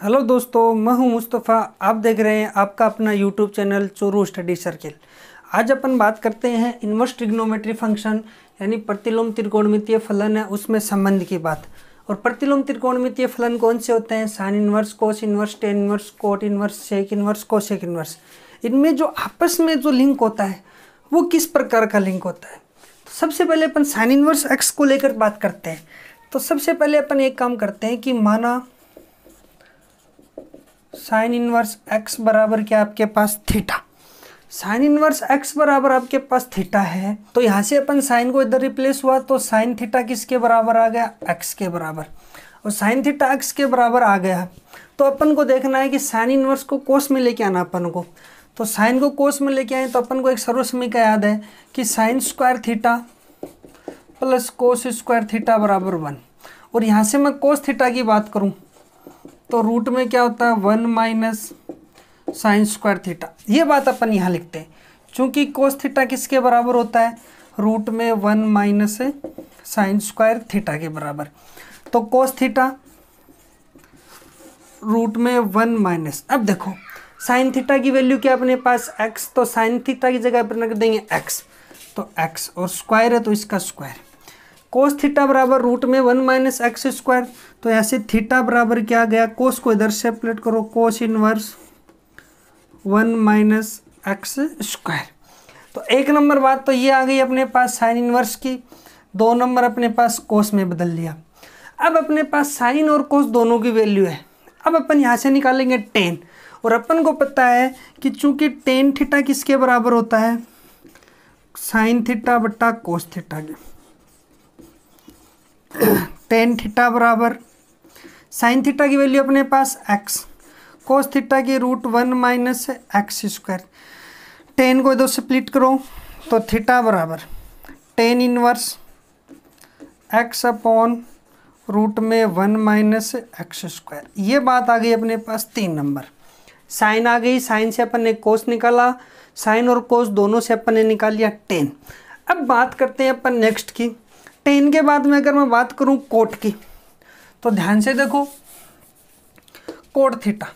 Hello दोस्तों, मैं हूं मुस्तफ़ा। आप देख रहे हैं आपका अपना YouTube channel Churu study circle. आज अपन बात करते हैं इन्वर्स ट्रिग्नोमेट्री फंक्शन यानी प्रतिलोम त्रिकोणमितीय फलन है उसमें संबंध की बात। और प्रतिलोम त्रिकोणमितीय फलन कौन से होते हैं? Sine inverse, cos inverse, tan inverse, cot inverse, sec inverse, cosec inverse. इनमें जो आपस में जो लिंक होता है वो किस प्रकार का लिंक होता है? तो सबसे पहले अपन साइन इन्वर्स एक्स को लेकर बात करते हैं। तो सबसे पहले अपन एक काम करते हैं कि माना साइन इनवर्स एक्स बराबर क्या आपके पास थीटा। साइन इनवर्स एक्स बराबर आपके पास थीटा है, तो यहाँ से अपन साइन को इधर रिप्लेस हुआ तो साइन थीटा किसके बराबर आ गया? एक्स के बराबर। और साइन थीटा एक्स के बराबर आ गया तो अपन को देखना है कि साइन इनवर्स को कोस में लेके आना अपन को। तो साइन को कोस में लेके आए तो अपन को एक सर्वसमीका याद है कि sine square theta plus cos square theta बराबर 1। और यहाँ से मैं कोस थीटा की बात करूँ तो रूट में क्या होता है? 1 माइनस साइन स्क्वायर थीटा। ये बात अपन यहाँ लिखते हैं क्योंकि कोस थीटा किसके बराबर होता है? रूट में 1 माइनस साइन स्क्वायर थीटा के बराबर। तो कोस थीटा रूट में 1 माइनस, अब देखो साइन थीटा की वैल्यू क्या अपने पास? x, तो साइन थीटा की जगह पर रख देंगे x, तो x और स्क्वायर है तो इसका स्क्वायर। कोस थीटा बराबर रूट में 1 माइनस एक्स स्क्वायर, तो ऐसे थीटा बराबर क्या गया? कोस को इधर सेपरेट करो, cos inverse 1 minus x square. तो एक नंबर बात तो ये आ गई अपने पास साइन इनवर्स की। 2 नंबर अपने पास कोस में बदल लिया। अब अपने पास साइन और कोस दोनों की वैल्यू है। अब अपन यहाँ से निकालेंगे टेन, और अपन को पता है कि चूंकि टेन थीटा किसके बराबर होता है? साइन थीटा बटा कोस थीटा के। टेन थीटा बराबर साइन थीटा की वैल्यू अपने पास x, कोस थीटा की root 1 minus x square. Tan को इधर स्प्लिट करो तो थीटा बराबर tan inverse x upon root में 1 माइनस एक्स स्क्वायर। ये बात आ गई अपने पास 3 नंबर। साइन आ गई, साइन से अपन ने कोस निकाला, साइन और कोस दोनों से अपन ने निकाल लिया टेन। अब बात करते हैं अपन नेक्स्ट की। टेन के बाद में अगर मैं बात करूं कोट की, तो ध्यान से देखो cot theta,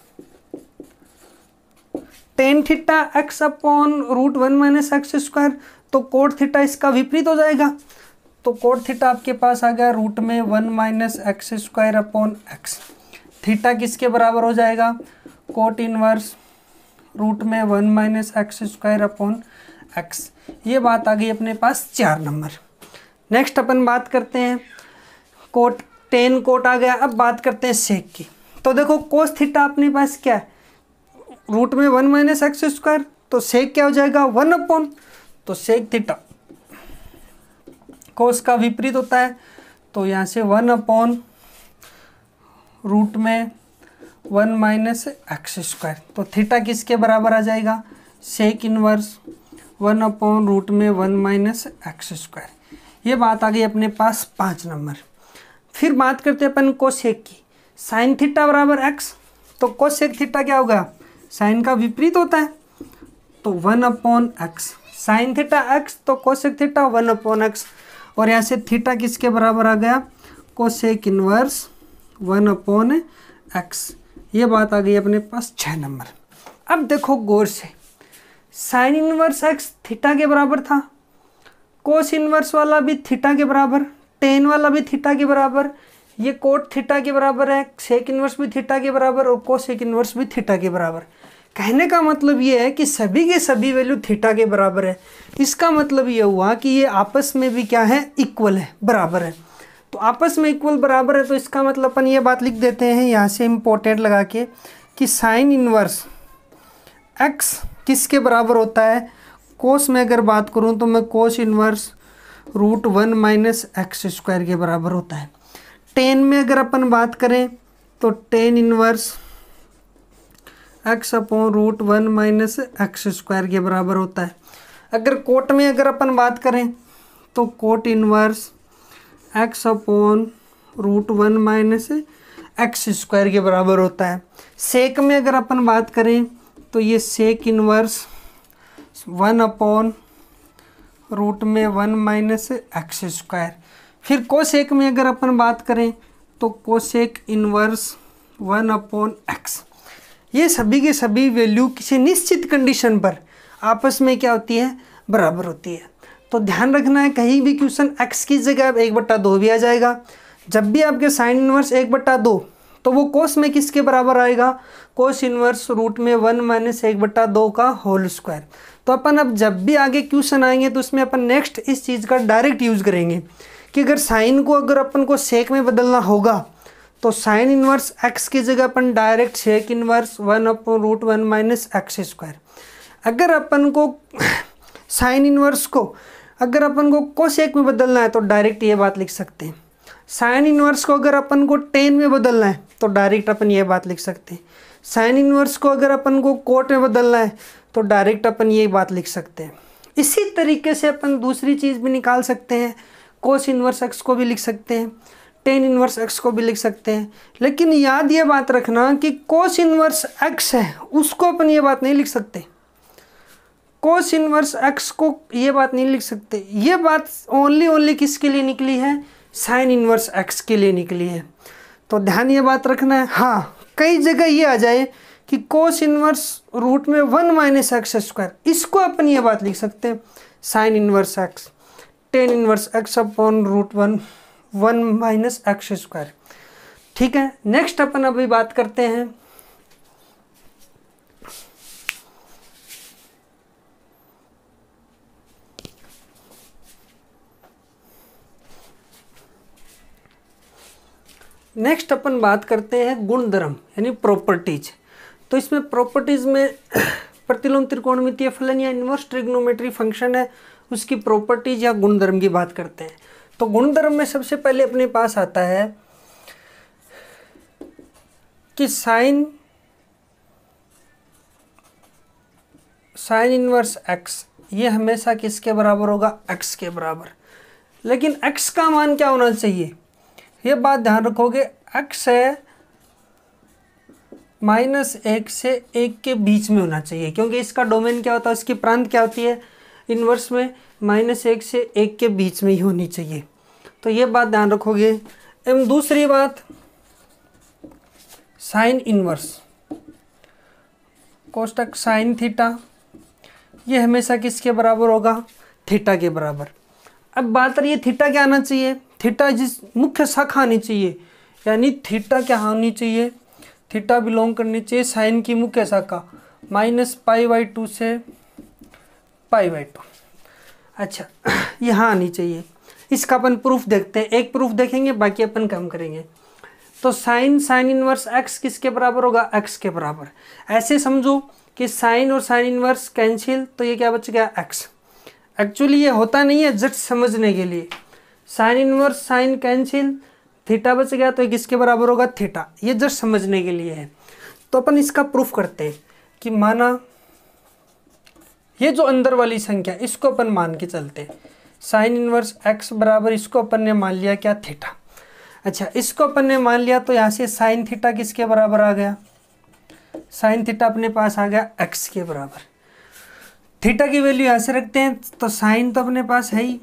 tan theta x upon root 1 minus x square, तो कोट थीटा इसका विपरीत हो जाएगा। तो कोट थीटा आपके पास आ गया रूट में 1 minus x square upon x. Theta किसके बराबर हो जाएगा? कोट इनवर्स रूट में 1 minus x square upon x. ये बात आ गई अपने पास 4 नंबर। नेक्स्ट अपन बात करते हैं कोट, टेन कोट आ गया। अब बात करते हैं सेक की। तो देखो कोस थीटा अपने पास क्या है? रूट में 1 माइनस एक्स स्क्वायर, तो सेक क्या हो जाएगा? 1 अपॉन, तो सेक थीटा कोस का विपरीत होता है, तो यहाँ से 1 अपॉन रूट में 1 माइनस एक्स स्क्वायर। तो थीटा किसके बराबर आ जाएगा? सेक इनवर्स 1 अपॉन रूट में 1 माइनस एक्स स्क्वायर। ये बात आ गई अपने पास 5 नंबर। फिर बात करते हैं अपन कोसेक की। साइन थीटा बराबर एक्स, तो कोसेक थीटा क्या होगा? साइन का विपरीत होता है, तो 1 upon x. Sine theta x तो कोसेक थीटा 1 अपॉन एक्स। और यहाँ से थीटा किसके बराबर आ गया? Cosec inverse 1 upon x. ये बात आ गई अपने पास 6 नंबर। अब देखो गौर से, साइन इनवर्स एक्स थीटा के बराबर था, कोस इनवर्स वाला भी थीटा के बराबर, टेन वाला भी थीटा के बराबर, ये कोट थीटा के बराबर है, सेक इनवर्स भी थीटा के बराबर और कोसेक इनवर्स भी थीटा के बराबर। कहने का मतलब ये है कि सभी के सभी वैल्यू थीटा के बराबर है। इसका मतलब ये हुआ कि ये आपस में भी क्या है? इक्वल है, बराबर है। तो आपस में इक्वल बराबर है, तो इसका मतलब अपन ये बात लिख देते हैं यहाँ से इम्पोर्टेंट लगा के कि साइन इनवर्स एक्स किसके बराबर होता है? कोस में अगर बात करूं तो मैं cos inverse root 1 minus x square के बराबर होता है। टेन में अगर अपन बात करें तो tan inverse x upon root 1 minus x square के बराबर होता है। अगर कोट में अगर अपन बात करें तो cot inverse x upon root 1 minus x square के बराबर होता है। सेक में अगर अपन बात करें तो ये सेक इनवर्स 1 अपॉन रूट में 1 माइनस एक्स स्क्वायर। फिर कोसेक में अगर अपन बात करें तो कोसेक इनवर्स 1/x। ये सभी के सभी वैल्यू किसी निश्चित कंडीशन पर आपस में क्या होती है, बराबर होती है। तो ध्यान रखना है, कहीं भी क्वेश्चन x की जगह 1/2 भी आ जाएगा। जब भी आपके साइन इनवर्स 1/2 तो वो कोस में किसके बराबर आएगा, कोस इनवर्स रूट में 1 - 1/2 का होल स्क्वायर। तो अपन अब जब भी आगे क्वेश्चन आएंगे तो उसमें अपन नेक्स्ट इस चीज़ का डायरेक्ट यूज़ करेंगे कि अगर साइन को अगर अपन को सेक में बदलना होगा तो साइन इनवर्स x की जगह अपन direct sec inverse 1/√1 - x square. अगर अपन को साइन इनवर्स को अगर अपन को कोसेक में बदलना है तो डायरेक्ट ये बात लिख सकते हैं। साइन इनवर्स को अगर अपन को टेन में बदलना है तो डायरेक्ट अपन ये बात लिख सकते हैं। साइन इनवर्स को अगर अपन को कोट में बदलना है तो डायरेक्ट अपन ये बात लिख सकते हैं। इसी तरीके से अपन दूसरी चीज़ भी निकाल सकते हैं, कोस इनवर्स x को भी लिख सकते हैं, टेन इनवर्स x को भी लिख सकते हैं। लेकिन याद ये बात रखना कि कोस इनवर्स x है उसको अपन ये बात नहीं लिख सकते, कोस इनवर्स x को ये बात नहीं लिख सकते। ये बात ओनली किसके लिए निकली है, साइन इनवर्स x के लिए निकली है। तो ध्यान ये बात रखना है। हाँ, कई जगह ये आ जाए कि कोस इनवर्स रूट में 1 - x स्क्वायर, इसको अपन ये बात लिख सकते हैं sine inverse x tan inverse x/√1 1 - x square. ठीक है, नेक्स्ट अपन अभी बात करते हैं गुणधर्म यानी प्रॉपर्टीज। तो इसमें प्रॉपर्टीज में प्रतिलोम त्रिकोणमितीय फलन या इनवर्स ट्रिग्नोमेट्री फंक्शन है, उसकी प्रॉपर्टीज या गुणधर्म की बात करते हैं। तो गुणधर्म में सबसे पहले अपने पास आता है कि साइन इनवर्स x ये हमेशा किसके बराबर होगा, x के बराबर। लेकिन x का मान क्या होना चाहिए, ये बात ध्यान रखोगे, x है -1 से 1 के बीच में होना चाहिए, क्योंकि इसका डोमेन क्या होता है, इसकी प्रांत क्या होती है, इन्वर्स में -1 से 1 के बीच में ही होनी चाहिए। तो ये बात ध्यान रखोगे। एवं दूसरी बात, साइन इनवर्स कोष्टक साइन थीटा ये हमेशा किसके बराबर होगा, थीटा के बराबर। अब बात रही है थीटा क्या आना चाहिए, थीटा जिस मुख्य शाखा आनी चाहिए, यानी थीटा क्या होनी चाहिए, थीटा बिलोंग करनी चाहिए साइन की मुख्य शाखा -π/2 से π/2। अच्छा, यहाँ आनी चाहिए। इसका अपन प्रूफ देखते हैं, एक प्रूफ देखेंगे बाकी अपन कम करेंगे। तो साइन इनवर्स x किसके बराबर होगा, x के बराबर। ऐसे समझो कि साइन और साइन इनवर्स कैंसिल, तो ये क्या बच गया, x। एक्चुअली ये होता नहीं है, जस्ट समझने के लिए। Sine inverse sine cancel, theta बच गया, तो ये किसके बराबर होगा, थीटा। ये जस्ट समझने के लिए है। तो अपन इसका प्रूफ करते हैं कि माना ये जो अंदर वाली संख्या इसको अपन मान के चलते हैं, साइन इनवर्स x बराबर, इसको अपन ने मान लिया क्या, थीटा। अच्छा, इसको अपन ने मान लिया तो यहाँ से साइन थीटा किसके बराबर आ गया, साइन थीटा अपने पास आ गया x के बराबर। थीटा की वैल्यू यहाँ से रखते हैं, तो साइन तो अपने पास है ही,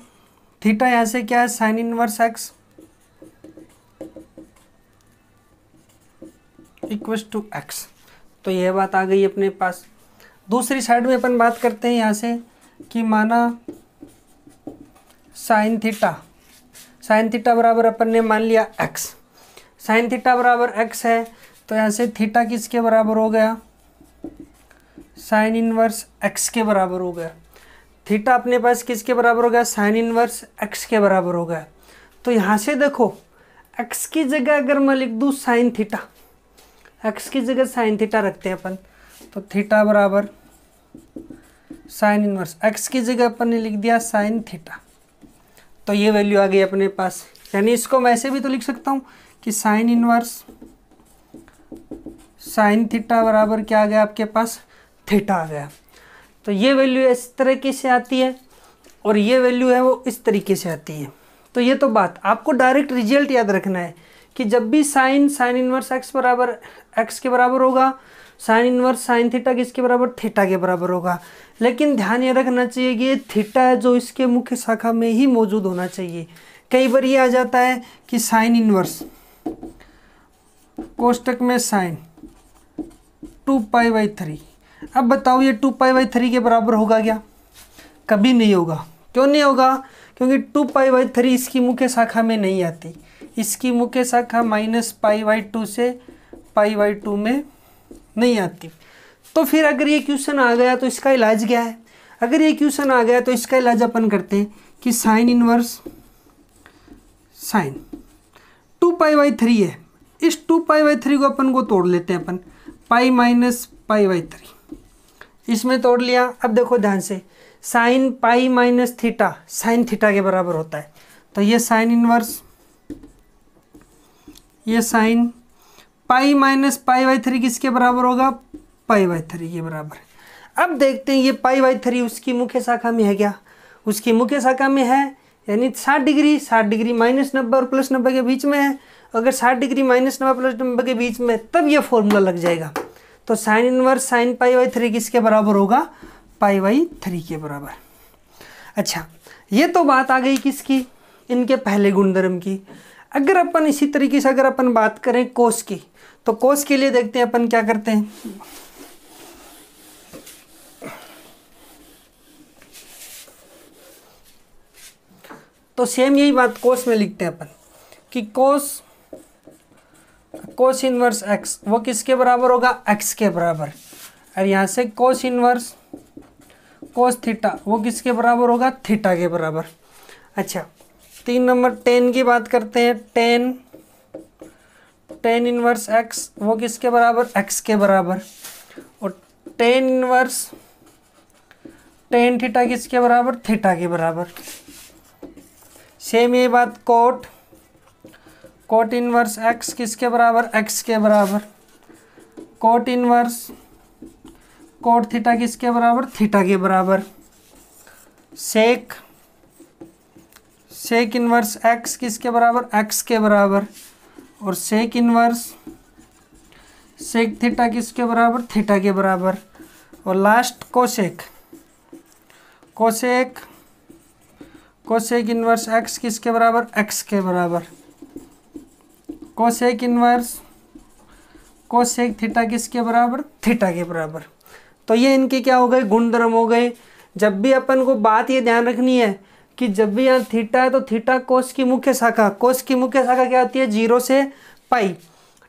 थीटा यहाँ से क्या है, साइन इनवर्स x = x। तो यह बात आ गई अपने पास। दूसरी साइड में अपन बात करते हैं यहाँ से कि माना साइन थीटा बराबर अपन ने मान लिया x, साइन थीटा बराबर x है, तो यहाँ से थीटा किसके बराबर हो गया, साइन इनवर्स x के बराबर हो गया। थीटा अपने पास किसके बराबर हो गया, साइन इनवर्स x के बराबर हो गया। तो यहाँ से देखो, x की जगह अगर मैं लिख दूँ साइन थीटा, x की जगह साइन थीटा रखते हैं अपन, तो थीटा बराबर साइन इनवर्स x की जगह अपन ने लिख दिया साइन थीटा। तो ये वैल्यू आ गई अपने पास। यानी इसको मैं ऐसे भी तो लिख सकता हूँ कि साइन इनवर्स साइन थीटा बराबर क्या आ गया आपके पास, थीटा आ गया। तो ये वैल्यू इस तरीके से आती है और ये वैल्यू है वो इस तरीके से आती है। तो ये तो बात आपको डायरेक्ट रिजल्ट याद रखना है कि जब भी साइन इनवर्स x बराबर x के बराबर होगा, साइन इनवर्स साइन थीटा किसके बराबर, थीटा के बराबर होगा। लेकिन ध्यान ये रखना चाहिए कि ये थीटा है जो इसके मुख्य शाखा में ही मौजूद होना चाहिए। कई बार ये आ जाता है कि साइन इनवर्स कोष्टक में साइन 2π/3। अब बताओ ये 2π/3 के बराबर होगा क्या? कभी नहीं होगा। क्यों नहीं होगा? क्योंकि 2π/3 इसकी मुख्य शाखा में नहीं आती। इसकी मुख्य शाखा -π/2 से π/2 में नहीं आती। तो फिर अगर ये क्वेश्चन आ गया तो इसका इलाज क्या है? अगर ये क्वेश्चन आ गया तो इसका इलाज अपन करते हैं कि साइन इनवर्स साइन 2π/3 है, इस 2π/3 को अपन को तोड़ लेते हैं अपन, π-π/3 इसमें तोड़ लिया। अब देखो ध्यान से, साइन π - थीटा साइन थीटा के बराबर होता है। तो ये साइन इनवर्स, ये साइन π - π/3 किसके बराबर होगा? π/3 के बराबर। अब देखते हैं ये π/3 उसकी मुख्य शाखा में है क्या? उसकी मुख्य शाखा में है, यानी 60 डिग्री -90 और +90 के बीच में है। अगर 60 डिग्री -90 +90 के बीच में, तब ये फॉर्मूला लग जाएगा। तो साइन इनवर्स साइन π/3 किसके बराबर होगा? π/3 के बराबर। अच्छा, ये तो बात आ गई किसकी? इनके पहले गुणधर्म की। अगर अपन इसी तरीके से अगर अपन बात करें कोस की, तो कोस के लिए देखते हैं अपन क्या करते हैं। तो सेम यही बात कोस में लिखते हैं अपन कि कोस इनवर्स एक्स वो किसके बराबर होगा? एक्स के बराबर। और यहाँ से कोस इनवर्स कोस थीटा वो किसके बराबर होगा? थीटा के बराबर। अच्छा, 3 नंबर टेन की बात करते हैं। टेन इनवर्स एक्स वो किसके बराबर? एक्स के बराबर। और टेन इनवर्स टेन थीटा किसके बराबर? थीटा के बराबर। सेम ये बात कोट इनवर्स एक्स किसके बराबर? एक्स के बराबर। कोट इनवर्स कोट थीटा किसके बराबर? थीटा के बराबर। सेक इनवर्स एक्स किसके बराबर? एक्स के बराबर। और सेक इनवर्स सेक थीटा किसके बराबर? थीटा के बराबर। और लास्ट कोसेक इनवर्स एक्स किसके बराबर? एक्स के बराबर। कोसेक इनवर्स कोसेक थीटा किसके बराबर? थीटा के बराबर। तो ये इनके क्या हो गए? गुणधर्म हो गए। जब भी अपन को बात ये ध्यान रखनी है कि जब भी यहाँ थीटा है तो थीटा कोस की मुख्य शाखा क्या होती है? 0 से पाई।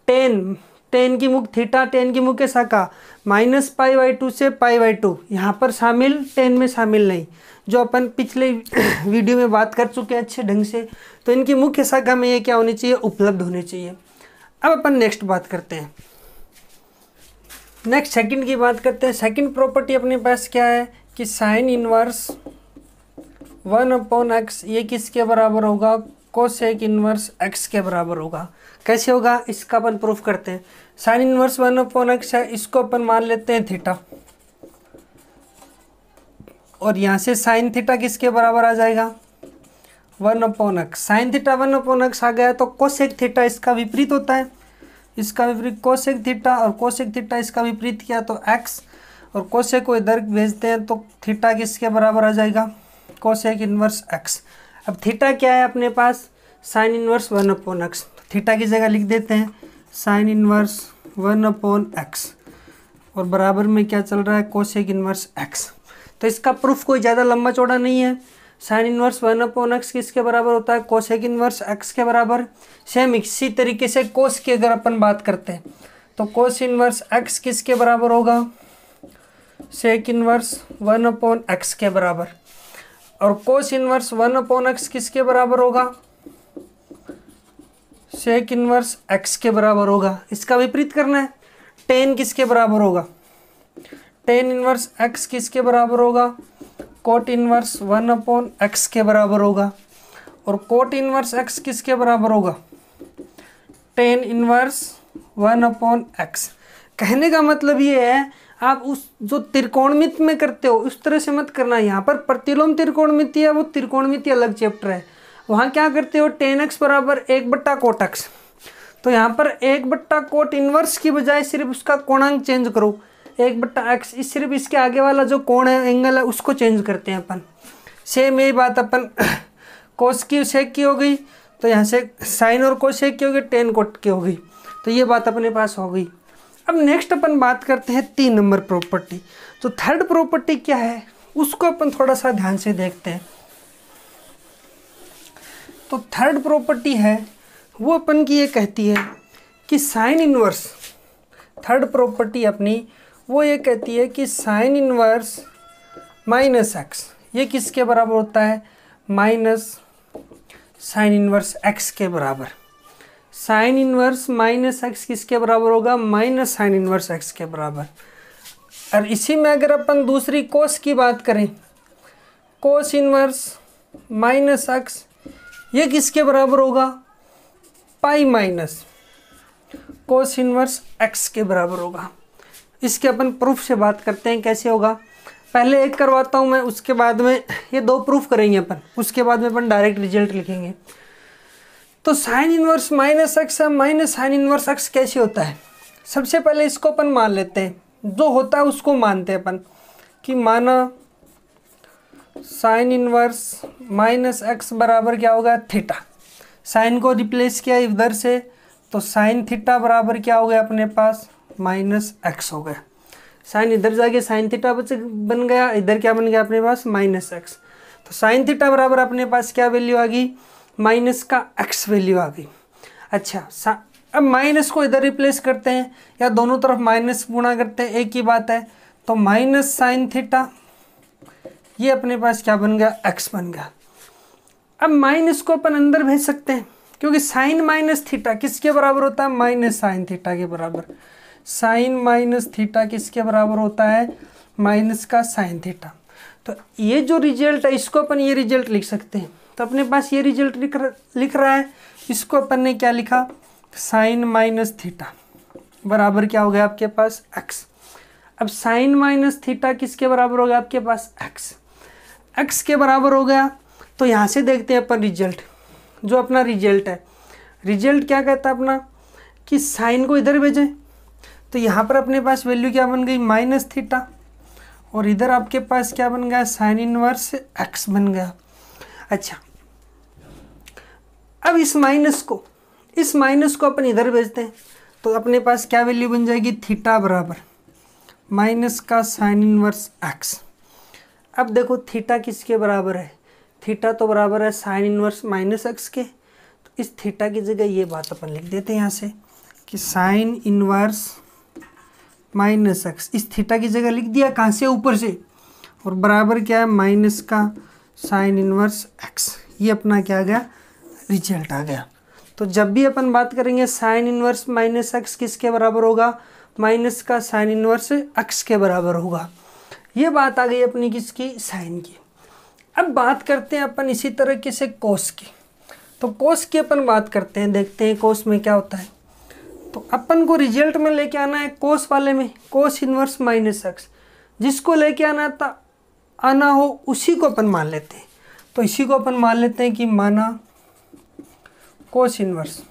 टेन की मुख्य शाखा -π/2 से π/2 यहाँ पर शामिल, टेन में शामिल नहीं, जो अपन पिछले वीडियो में बात कर चुके हैं अच्छे ढंग से। तो इनकी मुख्य शाखा में ये क्या होनी चाहिए? उपलब्ध होनी चाहिए। अब अपन नेक्स्ट बात करते हैं, नेक्स्ट सेकंड की बात करते हैं। सेकंड प्रॉपर्टी अपने पास क्या है कि साइन इनवर्स 1/x ये किसके बराबर होगा? कोसेक इनवर्स x के बराबर होगा। कैसे होगा? इसका अपन प्रूफ करते हैं। साइन इनवर्स 1/x है, इसको अपन मान लेते हैं थीटा, और यहाँ से साइन थीटा किसके बराबर आ जाएगा? 1/x। साइन थीटा 1/x आ गया तो कोसेक थीटा इसका विपरीत होता है, इसका विपरीत कोसेक थीटा, और कोसेक थीटा इसका विपरीत किया तो x, और कोसेक को इधर भेजते हैं तो थीटा किसके बराबर आ जाएगा? Cosec inverse x। अब थीटा क्या है अपने पास? Sine inverse 1/x। थीटा की जगह लिख देते हैं साइन इनवर्स 1/x, और बराबर में क्या चल रहा है? Cosec inverse x। तो इसका प्रूफ कोई ज़्यादा लंबा चौड़ा नहीं है। साइन इनवर्स 1/x किसके बराबर होता है? कोसेक इनवर्स x के बराबर। सेम इसी तरीके से कोस की अगर अपन बात करते हैं तो कोस इनवर्स x किसके बराबर होगा? सेक इनवर्स 1/x के बराबर। और कोस इनवर्स 1/x किसके बराबर होगा? सेक इनवर्स x के बराबर होगा। इसका विपरीत करना है। टेन किसके बराबर होगा? टेन इनवर्स x किसके बराबर होगा? कोट इनवर्स 1/x के बराबर होगा। और कोट इनवर्स x किसके बराबर होगा? Tan inverse 1/x। कहने का मतलब ये है, आप उस जो त्रिकोणमिति में करते हो उस तरह से मत करना। यहाँ पर प्रतिलोम त्रिकोणमिति है, वो त्रिकोणमिति अलग चैप्टर है। वहाँ क्या करते हो? tan x बराबर 1/कोट x। तो यहाँ पर 1/कोट इनवर्स की बजाय सिर्फ उसका कोणांक चेंज करो, 1/x। सिर्फ इसके आगे वाला जो कोण है, एंगल है, उसको चेंज करते हैं अपन। सेम यही बात अपन कोस की सेक की हो गई, तो यहाँ से साइन और कोसेक की हो गई, टेन कोट की हो गई। तो ये बात अपने पास हो गई। अब नेक्स्ट अपन बात करते हैं 3 नंबर प्रॉपर्टी। तो थर्ड प्रॉपर्टी क्या है उसको अपन थोड़ा सा ध्यान से देखते हैं। तो थर्ड प्रॉपर्टी है वो अपन की ये कहती है कि साइन इनवर्स, थर्ड प्रॉपर्टी अपनी वो ये कहती है कि साइन इनवर्स माइनस एक्स ये किसके बराबर होता है, माइनस साइन इनवर्स एक्स के बराबर। साइन इनवर्स माइनस एक्स किसके बराबर होगा, माइनस साइन इनवर्स एक्स के बराबर। और इसी में अगर अपन दूसरी कोस की बात करें, कोस इनवर्स माइनस एक्स ये किसके बराबर होगा, pi minus cos inverse x के बराबर होगा। इसके अपन प्रूफ से बात करते हैं कैसे होगा। पहले एक करवाता हूँ मैं, उसके बाद में ये 2 प्रूफ करेंगे अपन, उसके बाद में अपन डायरेक्ट रिजल्ट लिखेंगे। तो साइन इनवर्स माइनस एक्स है, माइनस साइन इनवर्स एक्स कैसे होता है। सबसे पहले इसको अपन मान लेते हैं, जो होता है उसको मानते हैं अपन कि माना साइन इनवर्स माइनस एक्स बराबर क्या होगा, थीटा। साइन को रिप्लेस किया इधर से तो साइन थीटा बराबर क्या हो गया अपने पास, माइनस एक्स हो गया। साइन इधर जाके साइन थीटा बन गया, इधर क्या बन गया अपने पास, माइनस एक्स। तो साइन थीटा बराबर अपने पास क्या वैल्यू आ गई, माइनस का एक्स वैल्यू आ गई। अच्छा अब माइनस को इधर रिप्लेस करते हैं या दोनों तरफ माइनस गुणा करते हैं, एक ही बात है। तो माइनस साइन थीटा ये अपने पास क्या बन गया, एक्स बन गया। अब माइनस को अपन अंदर भेज सकते हैं क्योंकि साइन माइनस थीटा किसके बराबर होता है, माइनस साइन थीटा के बराबर। साइन माइनस थीटा किसके बराबर होता है, माइनस का साइन थीटा। तो ये जो रिजल्ट है इसको अपन ये रिजल्ट लिख सकते हैं। तो अपने पास ये रिजल्ट लिख रहा है, इसको अपन ने क्या लिखा, साइन माइनस थीटा बराबर क्या हो गया आपके पास, एक्स। अब साइन माइनस थीटा किसके बराबर हो गया आपके पास, एक्स। एक्स के बराबर हो गया। तो यहाँ से देखते हैं अपन रिजल्ट, जो अपना रिजल्ट है, रिजल्ट क्या कहता है अपना कि साइन को इधर भेजें। तो यहाँ पर अपने पास वैल्यू क्या बन गई, माइनस थीटा, और इधर आपके पास क्या बन गया, साइन इनवर्स एक्स बन गया। अच्छा अब इस माइनस को अपन इधर भेजते हैं तो अपने पास क्या वैल्यू बन जाएगी, थीटा बराबर माइनस का साइन इनवर्स एक्स। अब देखो थीटा किसके बराबर है, थीटा तो बराबर है साइन इनवर्स माइनस एक्स के। तो इस थीटा की जगह ये बात अपन लिख देते हैं यहाँ से कि साइन इनवर्स माइनस एक्स, इस थीटा की जगह लिख दिया, कहाँ से, ऊपर से, और बराबर क्या है, माइनस का साइन इनवर्स एक्स। ये अपना क्या आ गया, रिजल्ट आ गया। तो जब भी अपन बात करेंगे साइन इनवर्स माइनस एक्स किसके बराबर होगा, माइनस का साइन इनवर्स एक्स के बराबर होगा। ये बात आ गई अपनी किसकी, साइन की। अब बात करते हैं अपन इसी तरीके से कोस की। तो कोस की अपन बात करते हैं, देखते हैं कोस में क्या होता है। तो अपन को रिजल्ट में लेके आना है कोस वाले में, कोस इनवर्स माइनस एक्स, जिसको लेके आना हो उसी को अपन मान लेते हैं। तो इसी को अपन मान लेते हैं कि माना कोस इनवर्स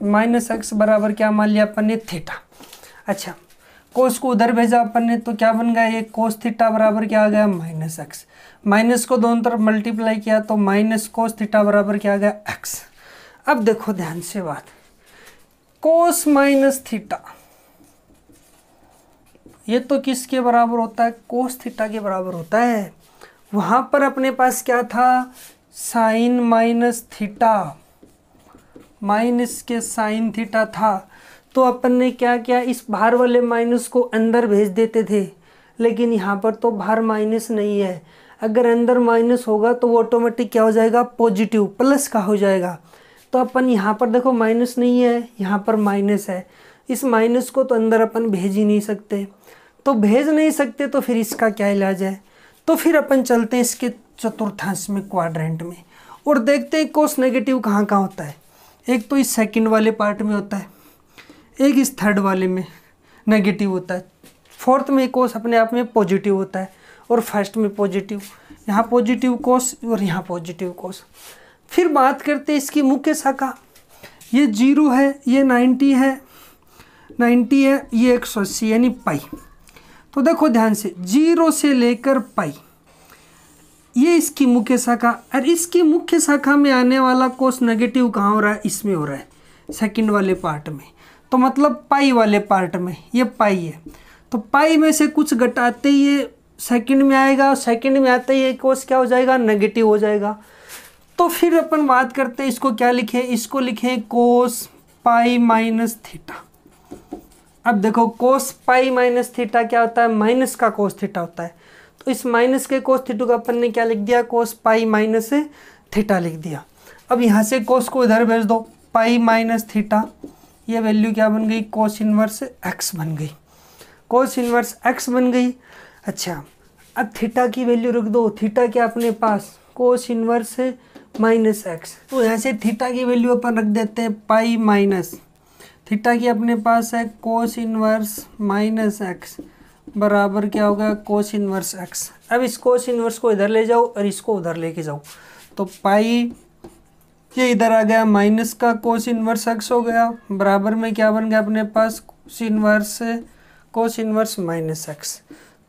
माइनस एक्स बराबर क्या मान लिया अपन ने, थीटा। अच्छा कोस को उधर भेजा अपन ने तो क्या बन गया, ये कोस थीटा बराबर क्या आ गया, माइनस एक्स। माइनस को दोनों तरफ मल्टीप्लाई किया तो माइनस कोस थीटा बराबर क्या आ गया, एक्स। अब देखो ध्यान से बात, कोस माइनस थीटा ये तो किसके बराबर होता है, कोस थीटा के बराबर होता है। वहाँ पर अपने पास क्या था, साइन माइनस थीटा, माइनस के साइन थीटा था। तो अपन ने क्या किया, इस बाहर वाले माइनस को अंदर भेज देते थे, लेकिन यहाँ पर तो बाहर माइनस नहीं है। अगर अंदर माइनस होगा तो वो ऑटोमेटिक क्या हो जाएगा, पॉजिटिव, प्लस का हो जाएगा। तो अपन यहाँ पर देखो माइनस नहीं है, यहाँ पर माइनस है। इस माइनस को तो अंदर अपन भेज ही नहीं सकते, तो भेज नहीं सकते तो फिर इसका क्या इलाज है। तो फिर अपन चलते हैं इसके चतुर्थांश में, क्वाड्रेंट में, और देखते हैं कोस नेगेटिव कहाँ कहाँ होता है। एक तो इस सेकंड वाले पार्ट में होता है, एक इस थर्ड वाले में नेगेटिव होता है, फोर्थ में कोस अपने आप में पॉजिटिव होता है, और फर्स्ट में पॉजिटिव, यहाँ पॉजिटिव कोस और यहाँ पॉजिटिव कोस। फिर बात करते हैं इसकी मुख्य शाखा, ये 0 है, ये 90 है, 90 है, ये 180 यानी पाई। तो देखो ध्यान से 0 से लेकर पाई, ये इसकी मुख्य शाखा। और इसकी मुख्य शाखा में आने वाला कोस नेगेटिव कहाँ हो रहा है, इसमें हो रहा है, सेकंड वाले पार्ट में। तो मतलब पाई वाले पार्ट में ये पाई है, तो पाई में से कुछ घटाते ही ये सेकंड में आएगा, और सेकंड में आते ही ये कोस क्या हो जाएगा, नेगेटिव हो जाएगा। तो फिर अपन बात करते हैं इसको क्या लिखें, इसको लिखें कोस पाई माइनस थीटा। अब देखो कोस पाई माइनस थीटा क्या होता है, माइनस का कोस थीटा होता है, तो इस माइनस के कोस थीटा का अपन ने क्या लिख दिया, कोस पाई माइनस थीटा लिख दिया। अब यहाँ से कोस को इधर भेज दो, पाई माइनस थीटा, ये वैल्यू क्या बन गई, कोस इनवर्स एक्स बन गई, कोस इनवर्स एक्स बन गई। अच्छा अब थीटा की वैल्यू रख दो, थीटा क्या अपने पास कोस इनवर्स माइनस एक्स, तो यहाँ से थीटा की वैल्यू अपन रख देते हैं पाई माइनस थीटा की अपने पास है कोस इनवर्स माइनस एक्स बराबर क्या होगा, कोस इनवर्स एक्स। अब इस कोस इनवर्स को इधर ले जाओ और इसको उधर लेके जाओ, तो पाई ये इधर आ गया, माइनस का कोस इनवर्स एक्स हो गया, बराबर में क्या बन गया अपने पास कोस इनवर्स माइनस एक्स।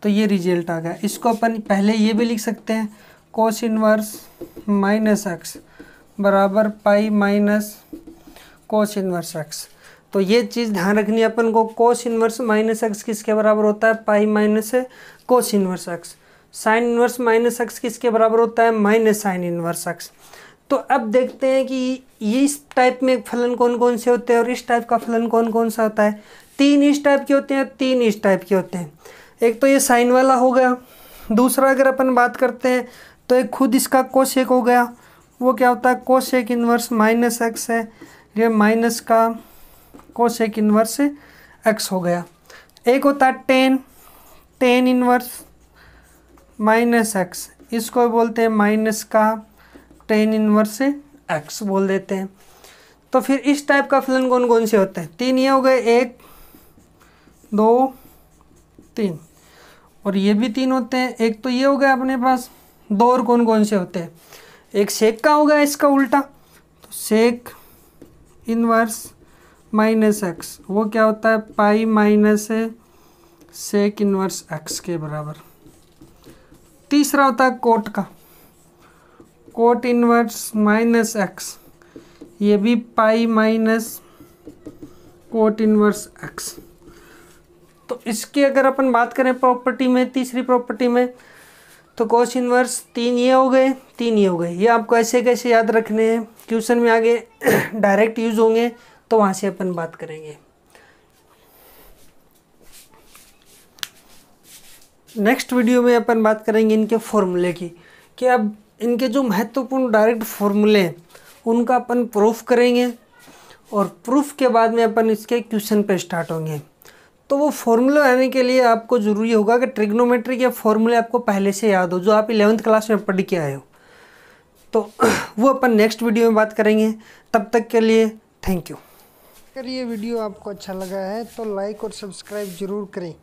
तो ये रिजल्ट आ गया। इसको अपन पहले ये भी लिख सकते हैं, कोस इनवर्स माइनस एक्स बराबर pi minus cos inverse x. तो ये चीज़ ध्यान रखनी है अपन को, कोस इनवर्स माइनस एक्स किसके बराबर होता है, pi minus cos inverse x. Sine inverse minus x किसके बराबर होता है, माइनस साइन इनवर्स एक्स। तो अब देखते हैं कि ये इस टाइप में फलन कौन कौन से होते हैं और इस टाइप का फलन कौन कौन सा होता है। तीन इस टाइप के होते हैं, तीन इस टाइप के होते हैं। एक तो ये साइन वाला हो गया, दूसरा अगर अपन बात करते हैं तो एक खुद इसका कोसेक हो गया, वो क्या होता है, कोसेक इनवर्स माइनस एक्स है, ये माइनस का कोसेक इनवर्स एक्स हो गया। एक होता है टेन इनवर्स माइनस एक्स, इसको बोलते हैं माइनस का टेन इनवर्स एक्स बोल देते हैं। तो फिर इस टाइप का फलन कौन कौन से होते हैं, तीन ये हो गए, एक दो तीन, और ये भी तीन होते हैं। एक तो ये हो गया अपने पास, दो और कौन कौन से होते हैं, एक सेक का हो गया इसका उल्टा, तो सेक इनवर्स माइनस एक्स, वो क्या होता है pi minus sec inverse x के बराबर। तीसरा होता है कोट का, कोट इनवर्स माइनस एक्स, ये भी pi minus cot inverse x. तो इसकी अगर अपन बात करें प्रॉपर्टी में, तीसरी प्रॉपर्टी में, तो कोस इनवर्स तीन ये हो गए, तीन ये हो गए। ये आपको ऐसे कैसे याद रखने हैं, क्वेश्चन में आगे डायरेक्ट यूज होंगे तो वहाँ से अपन बात करेंगे। नेक्स्ट वीडियो में अपन बात करेंगे इनके फॉर्मूले की, कि अब इनके जो महत्वपूर्ण डायरेक्ट फॉर्मूले हैं उनका अपन प्रूफ करेंगे, और प्रूफ के बाद में अपन इसके क्वेश्चन पे स्टार्ट होंगे। तो वो फॉर्मूले आने के लिए आपको ज़रूरी होगा कि ट्रिग्नोमेट्री के फॉर्मूले आपको पहले से याद हो, जो आप 11th क्लास में पढ़ के आए हो। तो वो अपन नेक्स्ट वीडियो में बात करेंगे। तब तक के लिए थैंक यू। अगर ये वीडियो आपको अच्छा लगा है तो लाइक और सब्सक्राइब ज़रूर करें।